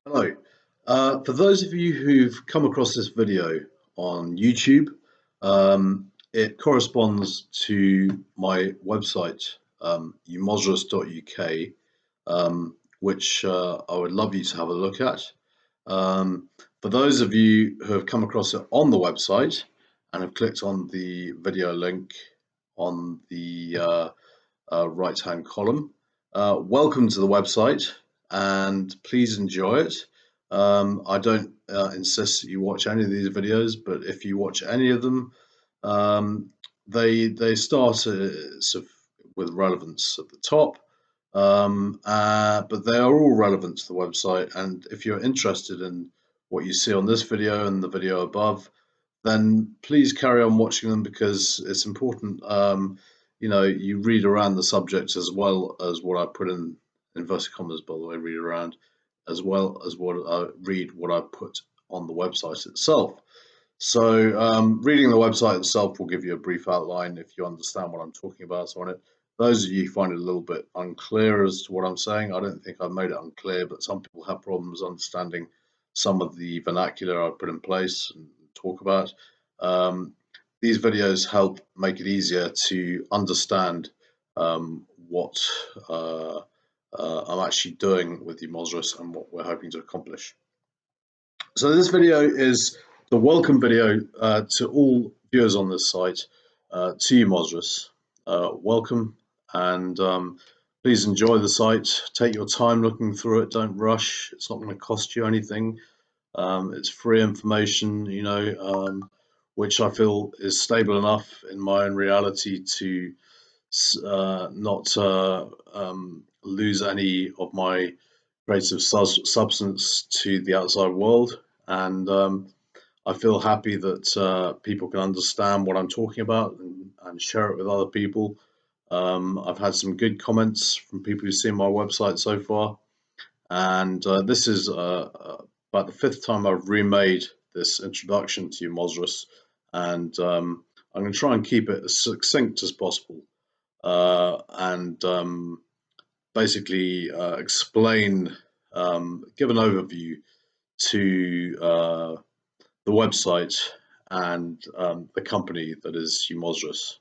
Hello. For those of you who've come across this video on YouTube, it corresponds to my website, umosras.uk, which I would love you to have a look at. For those of you who have come across it on the website and have clicked on the video link on the right-hand column, welcome to the website and please enjoy it. I don't insist that you watch any of these videos, but if you watch any of them, um, they start sort of with relevance at the top, but they are all relevant to the website. And if you're interested in what you see on this video and the video above, then please carry on watching them because it's important. You read around the subject as well as what I put in inverted commas, by the way, read around, as well as what I put on the website itself. So reading the website itself will give you a brief outline if you understand what I'm talking about on it. Those of you who find it a little bit unclear as to what I'm saying, I don't think I've made it unclear, but some people have problems understanding some of the vernacular I put in place and talk about. Um, these videos help make it easier to understand what I'm actually doing with the Umosras and what we're hoping to accomplish. So this video is the welcome video to all viewers on this site, to Umosras. Welcome, and please enjoy the site. Take your time looking through it. Don't rush. It's not going to cost you anything. It's free information, which I feel is stable enough in my own reality to not lose any of my creative substance to the outside world. And I feel happy that people can understand what I'm talking about and share it with other people. I've had some good comments from people who've seen my website so far. And this is about the fifth time I've remade this introduction to Umosras. And I'm going to try and keep it as succinct as possible. And basically explain, give an overview to the website and the company that is Umosras.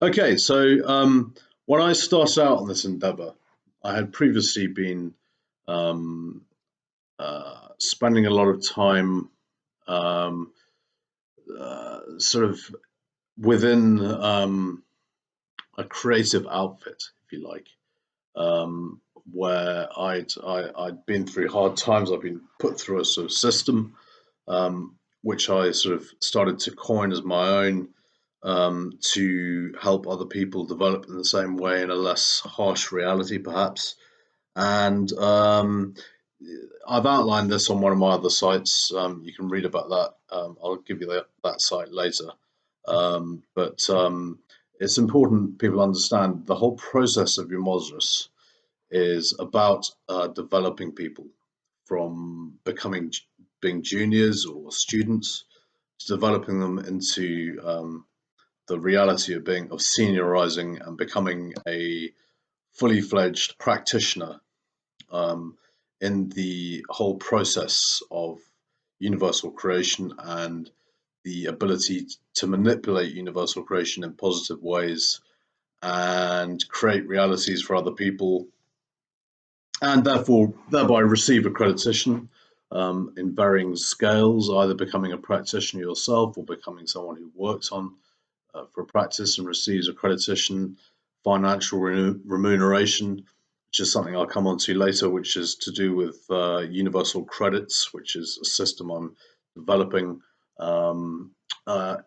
Okay, so when I started out on this endeavor, I had previously been spending a lot of time sort of within a creative outfit, if you like, where I'd been through hard times. I've been put through a sort of system, which I sort of started to coin as my own, to help other people develop in the same way in a less harsh reality, perhaps. And I've outlined this on one of my other sites. You can read about that. I'll give you that site later. But it's important people understand the whole process of Umosras is about developing people from being juniors or students to developing them into the reality of seniorizing and becoming a fully fledged practitioner in the whole process of universal creation and the ability to manipulate universal creation in positive ways and create realities for other people, and therefore thereby receive accreditation in varying scales, either becoming a practitioner yourself or becoming someone who works on for a practice and receives accreditation, financial remuneration, which is something I'll come on to later, which is to do with universal credits, which is a system I'm developing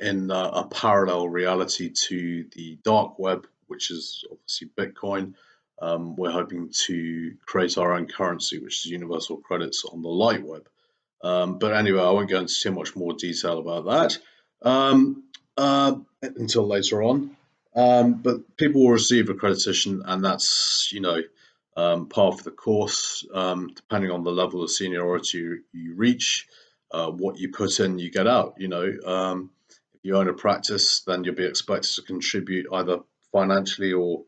in a parallel reality to the dark web, which is obviously Bitcoin. We're hoping to create our own currency, which is universal credits on the light web. But anyway, I won't go into too much more detail about that until later on. But people will receive accreditation, and that's part of the course. Depending on the level of seniority you reach, what you put in, you get out. If you own a practice, then you'll be expected to contribute either financially or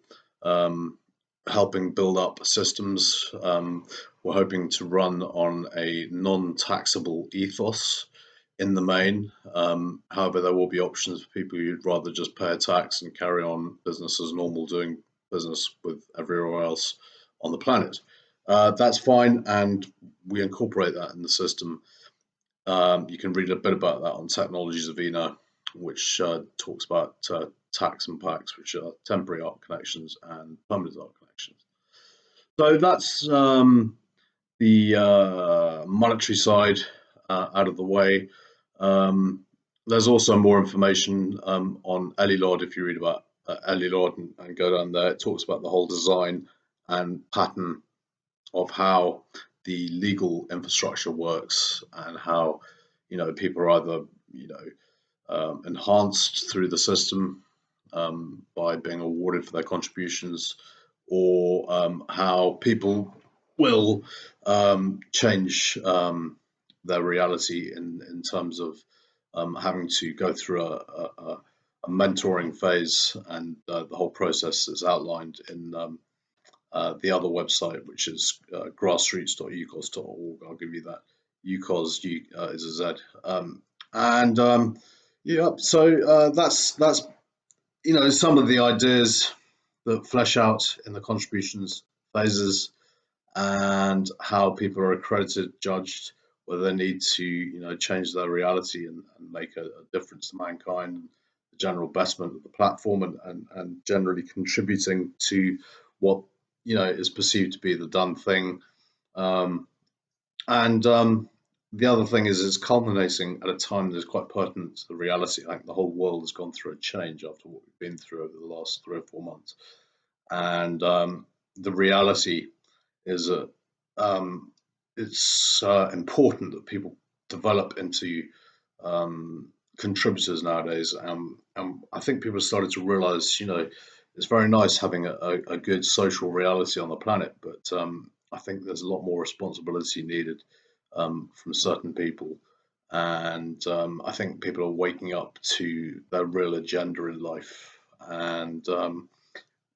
helping build up systems. We're hoping to run on a non-taxable ethos in the main. However, there will be options for people who'd rather just pay a tax and carry on business as normal, doing business with everywhere else on the planet. That's fine, and we incorporate that in the system. You can read a bit about that on Technologies Avena, which talks about tax and packs, which are temporary art connections and permanent art connections. So that's the monetary side out of the way. There's also more information on Elilod if you read about Elilod and go down there. It talks about the whole design and pattern of how the legal infrastructure works and how people are either enhanced through the system by being awarded for their contributions, or how people will change their reality in terms of having to go through a mentoring phase, and the whole process is outlined in the other website, which is grassroots.ucos.org. I'll give you that. UCOS is a Z. And yeah, so that's some of the ideas that flesh out in the contributions phases, and how people are accredited, judged, whether they need to change their reality and make a difference to mankind, and the general betterment of the platform, and generally contributing to what is perceived to be the done thing. And the other thing is it's culminating at a time that is quite pertinent to the reality. I think the whole world has gone through a change after what we've been through over the last 3 or 4 months. And the reality is that it's important that people develop into contributors nowadays. And I think people have started to realize, it's very nice having a good social reality on the planet, but I think there's a lot more responsibility needed from certain people. And I think people are waking up to their real agenda in life. And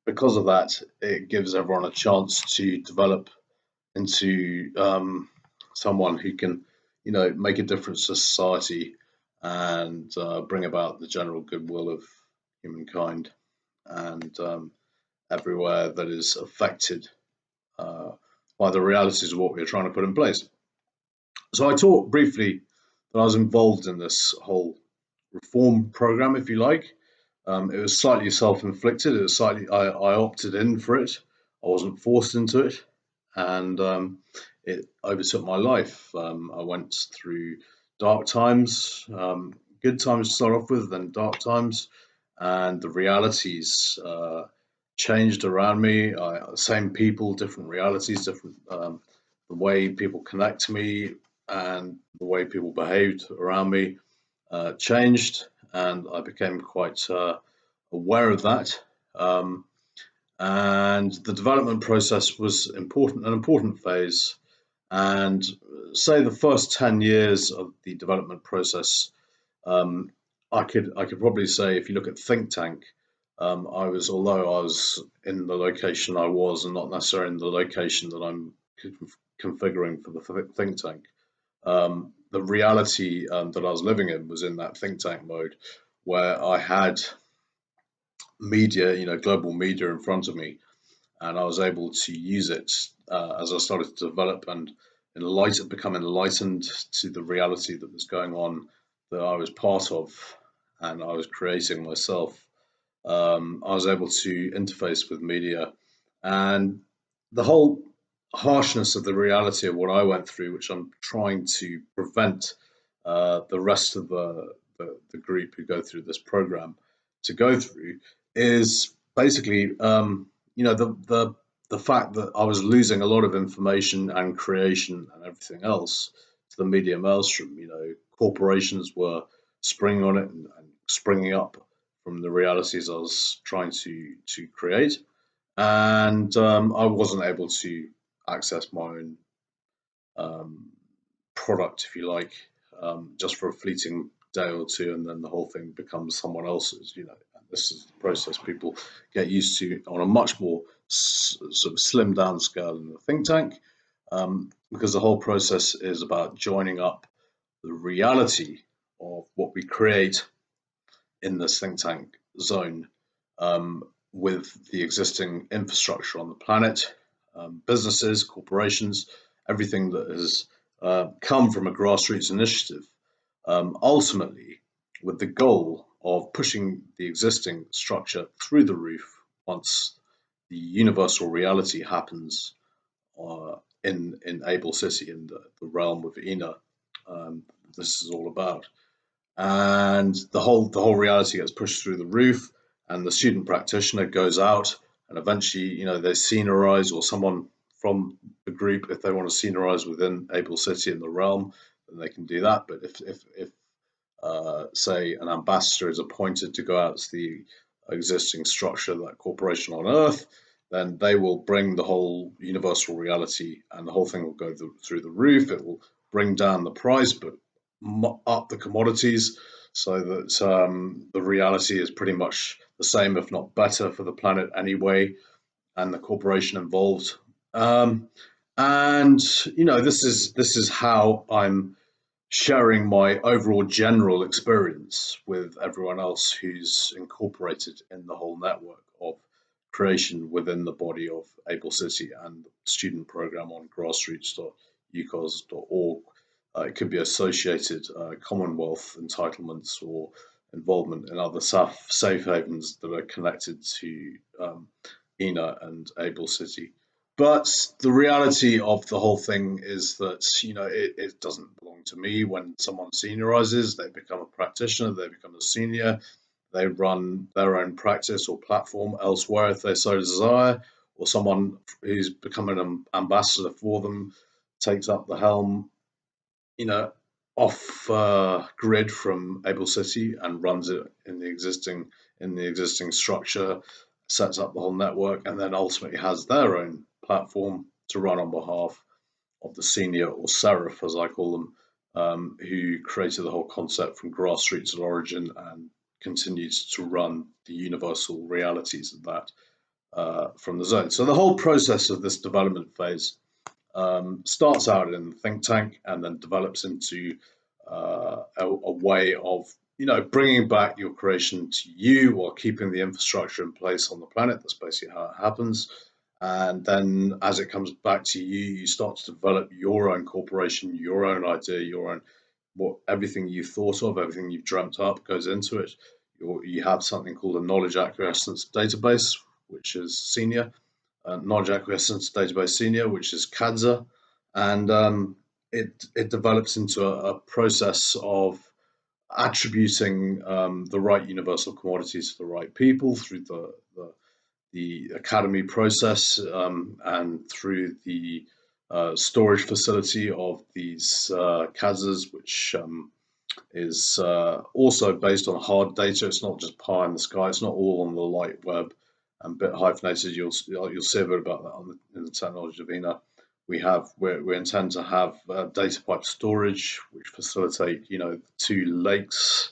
because of that, it gives everyone a chance to develop into someone who can, make a difference to society and bring about the general goodwill of humankind and everywhere that is affected uh, by the realities of what we're trying to put in place. So I talked briefly that I was involved in this whole reform program, if you like. It was slightly self-inflicted. It was slightly I opted in for it. I wasn't forced into it, and it overtook my life. I went through dark times, good times to start off with, then dark times, and the realities changed around me. Same people, different realities, different the way people connect to me and the way people behaved around me changed, and I became quite aware of that. Um, and the development process was an important phase. And say the first 10 years of the development process, um, I could probably say if you look at think tank, although I was in the location I was and not necessarily in the location that I'm configuring for the think tank, the reality that I was living in was in that think tank mode, where I had media, global media in front of me, and I was able to use it as I started to develop and become enlightened to the reality that was going on, that I was part of, and I was creating myself. I was able to interface with media, and the whole harshness of the reality of what I went through, which I'm trying to prevent the rest of the group who go through this program to go through, is basically the fact that I was losing a lot of information and creation and everything else to the media maelstrom. Corporations were springing on it and springing up from the realities I was trying to create, and I wasn't able to access my own um, product, if you like, just for a fleeting day or two, and then the whole thing becomes someone else's. And this is the process people get used to on a much more sort of slim down scale in the think tank, because the whole process is about joining up the reality of what we create in this think tank zone, um, with the existing infrastructure on the planet, businesses, corporations, everything that has come from a grassroots initiative, ultimately with the goal of pushing the existing structure through the roof once the universal reality happens in Able City, in the realm of Ina. Um, this is all about, and the whole reality gets pushed through the roof, and the student practitioner goes out, and eventually, they scenarize, or someone from the group, if they want to scenarize within Able City in the realm, then they can do that. But if say an ambassador is appointed to go out to the existing structure of that corporation on Earth, then they will bring the whole universal reality, and the whole thing will go through the roof. It will bring down the price, but up the commodities, so that the reality is pretty much the same, if not better, for the planet anyway, and the corporation involved. Um, and this is how I'm sharing my overall general experience with everyone else who's incorporated in the whole network of creation within the body of Able City and the student program on grassroots.ucos.org. It could be associated Commonwealth entitlements or involvement in other safe havens that are connected to ENA and Able City. But the reality of the whole thing is that, it doesn't belong to me. When someone seniorizes, they become a practitioner, they become a senior, they run their own practice or platform elsewhere if they so desire, or someone who's become an ambassador for them takes up the helm, you know, off grid from Able City, and runs it in the existing structure, sets up the whole network, and then ultimately has their own platform to run on behalf of the senior, or seraph as I call them, who created the whole concept from grassroots at origin and continues to run the universal realities of that from the zone. So the whole process of this development phase starts out in the think tank and then develops into a way of bringing back your creation to you while keeping the infrastructure in place on the planet. That's basically how it happens. And then as it comes back to you, you start to develop your own corporation, your own idea, your own, what everything you've thought of, everything you've dreamt up goes into it. You have something called a knowledge acquiescence database, which is senior, knowledge acquiescence database senior, which is CADSA, and it develops into a process of attributing the right universal commodities to the right people through the academy process, and through the storage facility of these CADSAs, which is also based on hard data. It's not just pie in the sky. It's not all on the light web and bit hyphenated. You'll see a bit about that in the technology of ENA. We intend to have data pipe storage, which facilitate two lakes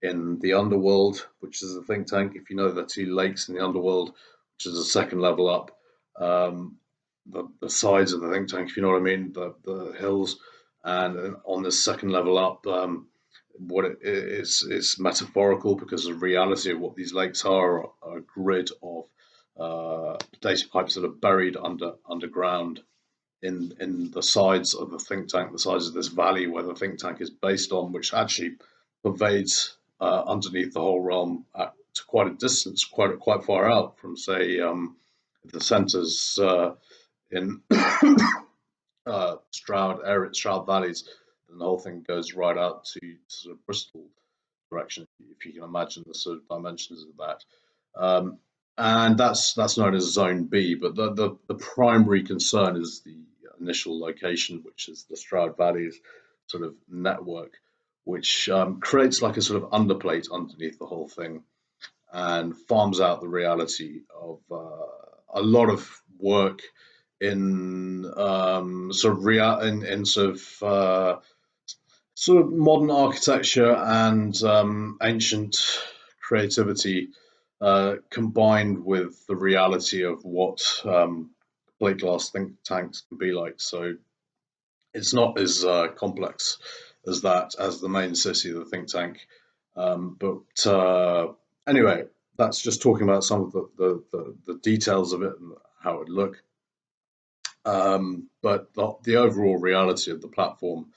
in the underworld, which is a think tank. If you know the two lakes in the underworld, which is the second level up, the sides of the think tank, if you know what I mean, the hills, and on this second level up, what it is metaphorical, because the reality of what these lakes are a grid of data pipes that are buried underground in the sides of the think tank, the sides of this valley where the think tank is based on, which actually pervades underneath the whole realm to quite a distance, quite far out from, say, the centres in Stroud valleys, and the whole thing goes right out to sort of Bristol direction, if you can imagine the sort of dimensions of that. And that's known as Zone B, but the primary concern is the initial location, which is the Stroud Valleys sort of network, which creates like a sort of underplate underneath the whole thing and farms out the reality of a lot of work in sort of modern architecture and ancient creativity combined with the reality of what plate glass think tanks can be like. So it's not as complex as that as the main city of the think tank. But anyway, that's just talking about some of the details of it and how it would look. But the overall reality of the platform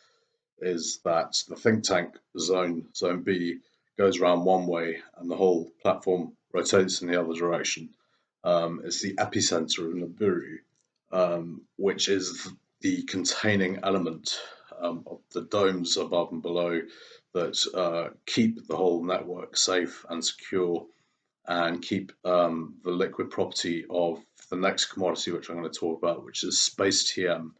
is that the think tank zone B, goes around one way and the whole platform rotates in the other direction. It's the epicenter of Nibiru, which is the containing element of the domes above and below that keep the whole network safe and secure and keep the liquid property of the next commodity, which I'm going to talk about, which is space TM,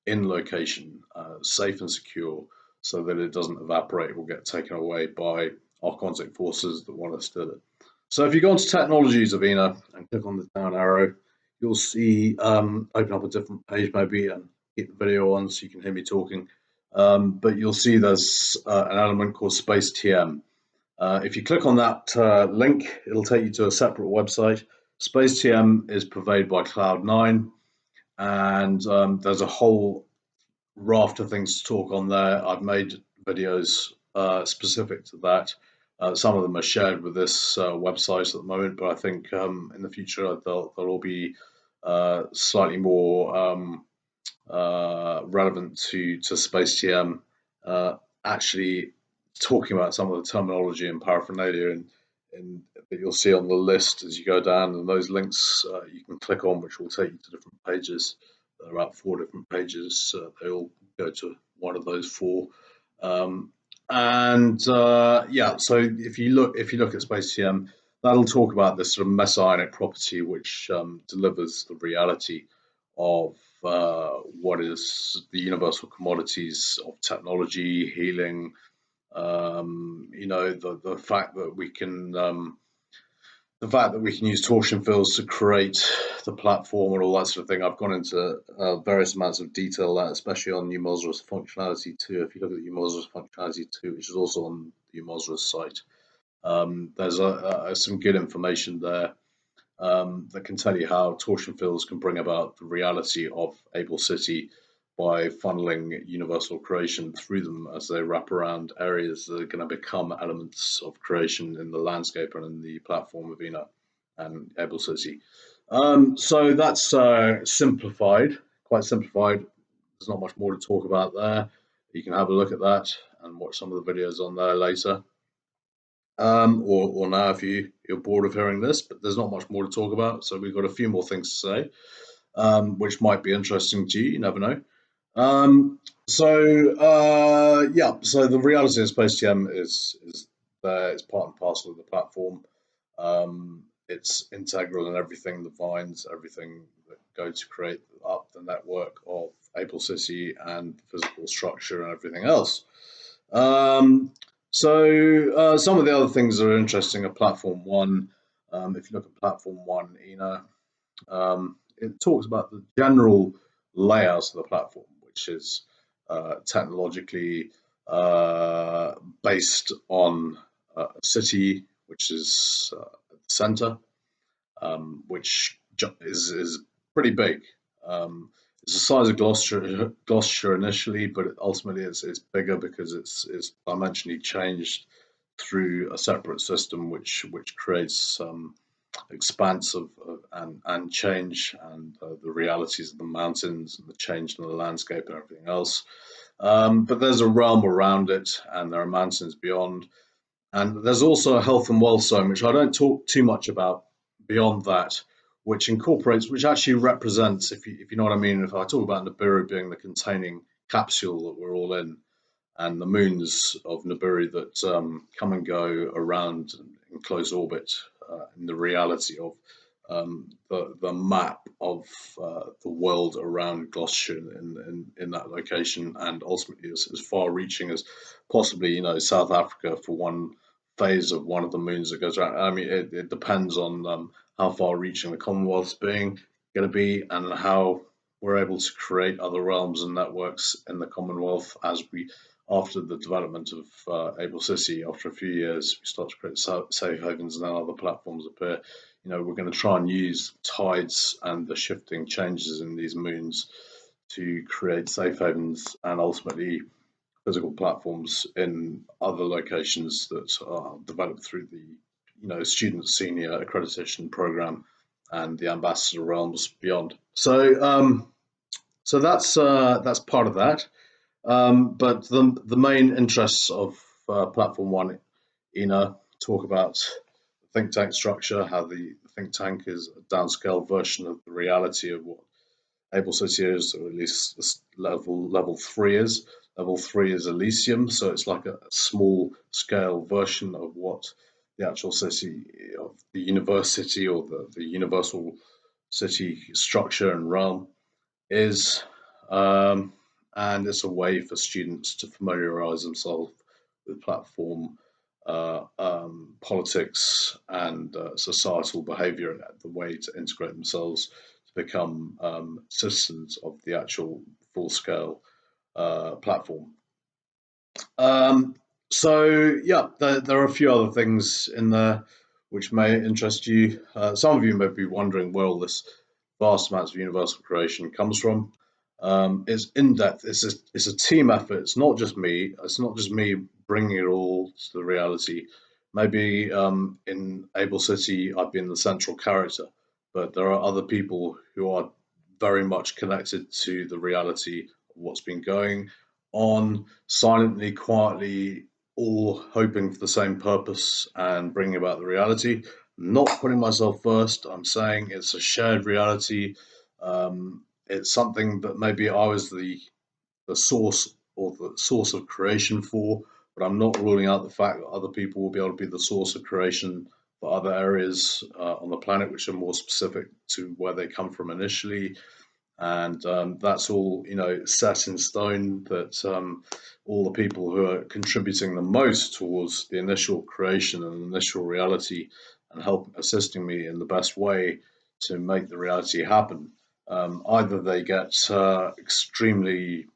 in location, safe and secure, so that it doesn't evaporate or get taken away by archontic forces that want to steal it. So if you go into technologies, Avina, and click on the down arrow, you'll see open up a different page maybe and keep the video on so you can hear me talking. But you'll see there's an element called space TM. If you click on that link, it'll take you to a separate website. SpaceTM is provided by Cloud9, and there's a whole raft of things to talk on there. I've made videos specific to that. Some of them are shared with this website at the moment, but I think in the future they'll all be slightly more relevant to SpaceTM. Actually talking about some of the terminology and paraphernalia and that you'll see on the list as you go down, and those links you can click on, which will take you to different pages. There are about 4 different pages. They all go to one of those 4. Yeah, so if you look at SpaceTM, that'll talk about this sort of messianic property which delivers the reality of what is the universal commodities of technology, healing, the fact that we can use torsion fields to create the platform and all that sort of thing. I've gone into various amounts of detail there, especially on Umosras functionality 2. If you look at the Umosras functionality 2, which is also on the Umosras site, there's some good information there that can tell you how torsion fields can bring about the reality of Able City by funneling universal creation through them as they wrap around areas that are going to become elements of creation in the landscape and in the platform of Ina and Able City. So that's simplified, quite simplified. There's not much more to talk about there. You can have a look at that and watch some of the videos on there later. Or now if you're bored of hearing this, but there's not much more to talk about. So we've got a few more things to say, which might be interesting to you. You never know. Yeah, so the reality of SpaceTM is there. It's part and parcel of the platform. It's integral in everything, the vines, everything that go to create up the network of Able City and physical structure and everything else. Some of the other things that are interesting are Platform 1. If you look at Platform 1, it talks about the general layout of the platform, which is technologically based on a city, which is at the center, which is pretty big. It's the size of Gloucestershire initially, but ultimately it's bigger because it's dimensionally changed through a separate system, which creates expanse of and change and the realities of the mountains and the change in the landscape and everything else. But there's a realm around it, and there are mountains beyond. And there's also a health and wealth zone, which I don't talk too much about beyond that, which actually represents, if you know what I mean, if I talk about Nibiru being the containing capsule that we're all in, and the moons of Nibiru that come and go around in close orbit, in the reality of the map of the world around Gloucestershire in that location, and ultimately as far reaching as possibly South Africa for one phase of one of the moons that goes around. I mean, it depends on how far reaching the Commonwealth's going to be and how we're able to create other realms and networks in the Commonwealth as we after the development of Able City, after a few years, we start to create safe havens, and then other platforms appear. We're going to try and use tides and the shifting changes in these moons to create safe havens and ultimately physical platforms in other locations that are developed through the student senior accreditation program and the ambassador realms beyond. So that's part of that. But the main interests of Platform One, talk about think tank structure, how the think tank is a downscale version of the reality of what Able City is, or at least level three is. Level three is Elysium, so it's like a small scale version of what the actual city of the university or the universal city structure and realm is. Um, and it's a way for students to familiarize themselves with platform politics and societal behavior, and the way to integrate themselves to become citizens of the actual full scale platform. Um, so yeah, there are a few other things in there which may interest you. Some of you may be wondering where all this vast amounts of universal creation comes from. It's in depth. It's a team effort. It's not just me. It's not just me bringing it all to the reality. Maybe in Able City, I've been the central character, but there are other people who are very much connected to the reality of what's been going on silently, quietly, all hoping for the same purpose and bringing about the reality. Not putting myself first. I'm saying it's a shared reality. It's something that maybe I was the source or the source of creation for, but I'm not ruling out the fact that other people will be able to be the source of creation for other areas on the planet, which are more specific to where they come from initially. And that's all set in stone, that all the people who are contributing the most towards the initial creation and initial reality and help assisting me in the best way to make the reality happen, either they get extremely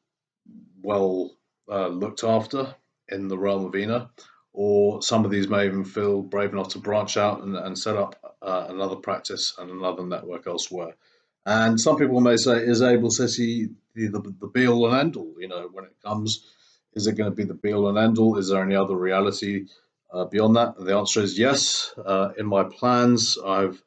well looked after in the realm of Ina, or some of these may even feel brave enough to branch out and set up another practice and another network elsewhere. And some people may say, is Able City the be all and end all? When it comes, is it going to be the be all and end all? Is there any other reality beyond that? And the answer is yes. In my plans, I've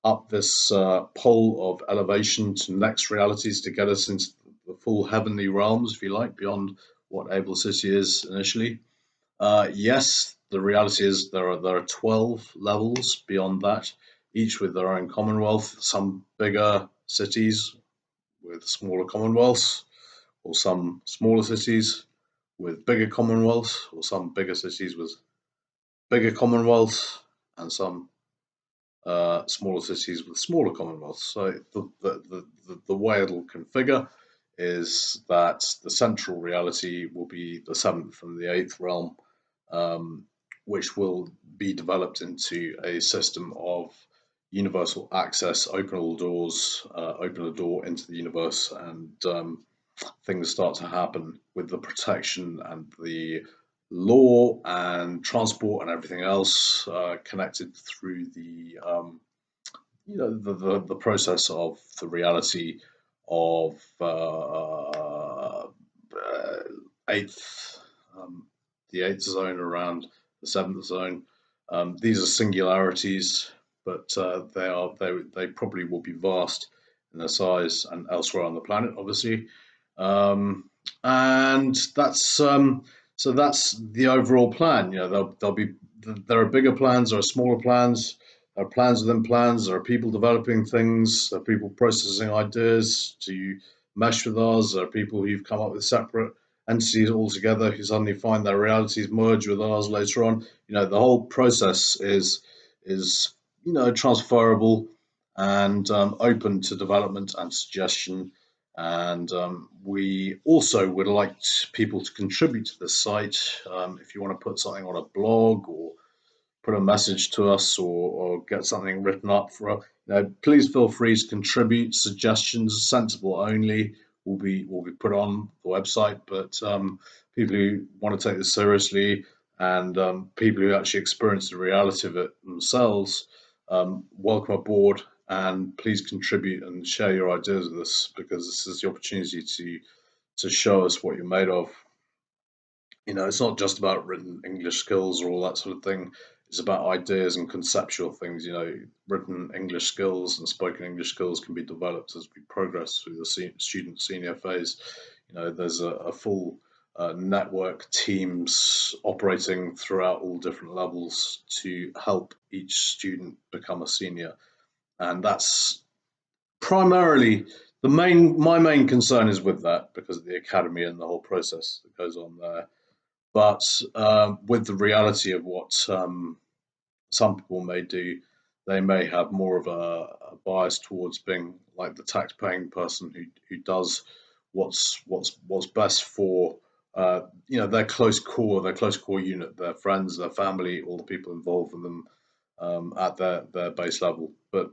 upped this pole of elevation to next realities to get us into the full heavenly realms, if you like, beyond what Able City is initially. Yes, the reality is there are 12 levels beyond that, each with their own commonwealth. Some bigger cities with smaller commonwealths, or some smaller cities with bigger commonwealths, or some bigger cities with bigger commonwealths, and some smaller cities with smaller commonwealths. So the way it'll configure is that the central reality will be the seventh and the eighth realm, um, which will be developed into a system of universal access, open all doors, open a door into the universe, and things start to happen with the protection and the law and transport and everything else connected through the process of the reality of eighth, um, the eighth zone around the seventh zone. These are singularities, but they probably will be vast in their size and elsewhere on the planet, obviously. And that's the overall plan. There'll be there are bigger plans, there are smaller plans, there are plans within plans, there are people developing things, there are people processing ideas to mesh with ours, there are people who've come up with separate entities altogether who suddenly find their realities merge with ours later on. The whole process is transferable and open to development and suggestion. And we also would like people to contribute to this site. If you want to put something on a blog or put a message to us, or get something written up for us, please feel free to contribute. Suggestions, sensible only. will be put on the website. But people who want to take this seriously and people who actually experience the reality of it themselves, welcome aboard. And please contribute and share your ideas with us, because this is the opportunity to show us what you're made of. It's not just about written English skills or all that sort of thing. It's about ideas and conceptual things. Written English skills and spoken English skills can be developed as we progress through the student senior phase. There's a full network, teams operating throughout all different levels to help each student become a senior. And that's primarily my main concern is with that, because of the academy and the whole process that goes on there. But with the reality of what some people may do, they may have more of a bias towards being like the tax-paying person who does what's best for their close core unit, their friends, their family, all the people involved with them at their base level. But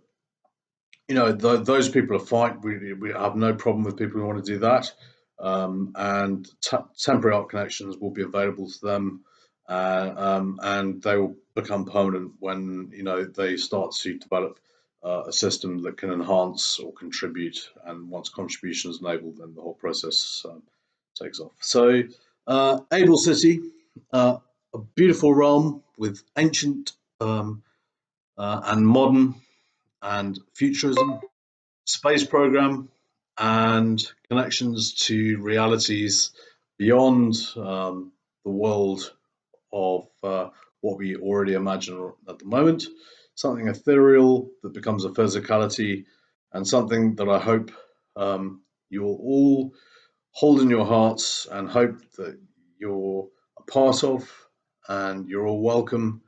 those people are fine. We have no problem with people who want to do that. And temporary art connections will be available to them, and they will become permanent when they start to develop a system that can enhance or contribute. And once contribution is enabled, then the whole process takes off. So, Able City, a beautiful realm with ancient and modern and futurism, space program, and connections to realities beyond the world of what we already imagine at the moment. Something ethereal that becomes a physicality, and something that I hope you will all hold in your hearts and hope that you're a part of, and you're all welcome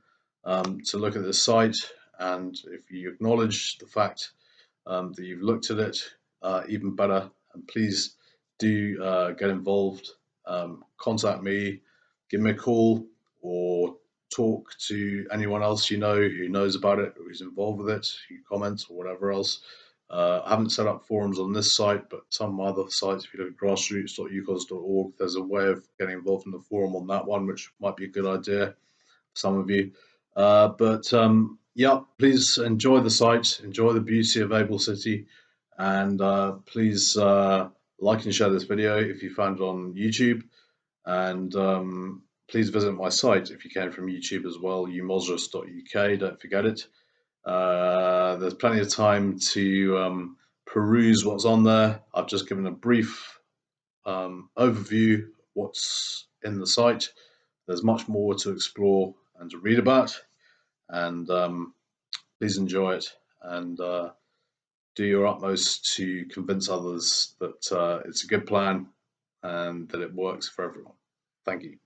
to look at this site. And if you acknowledge the fact that you've looked at it, even better. And please do get involved. Contact me, give me a call, or talk to anyone else you know who knows about it, or who's involved with it, who comments or whatever else. I haven't set up forums on this site, but some other sites, if you look at grassroots.ucos.org, there's a way of getting involved in the forum on that one, which might be a good idea for some of you. But yeah, please enjoy the site, enjoy the beauty of Able City, and please like and share this video if you found it on YouTube. And please visit my site if you can from YouTube as well, umosras.uk. Don't forget it. There's plenty of time to peruse what's on there. I've just given a brief overview of what's in the site. There's much more to explore and to read about. And please enjoy it, and do your utmost to convince others that it's a good plan and that it works for everyone. Thank you.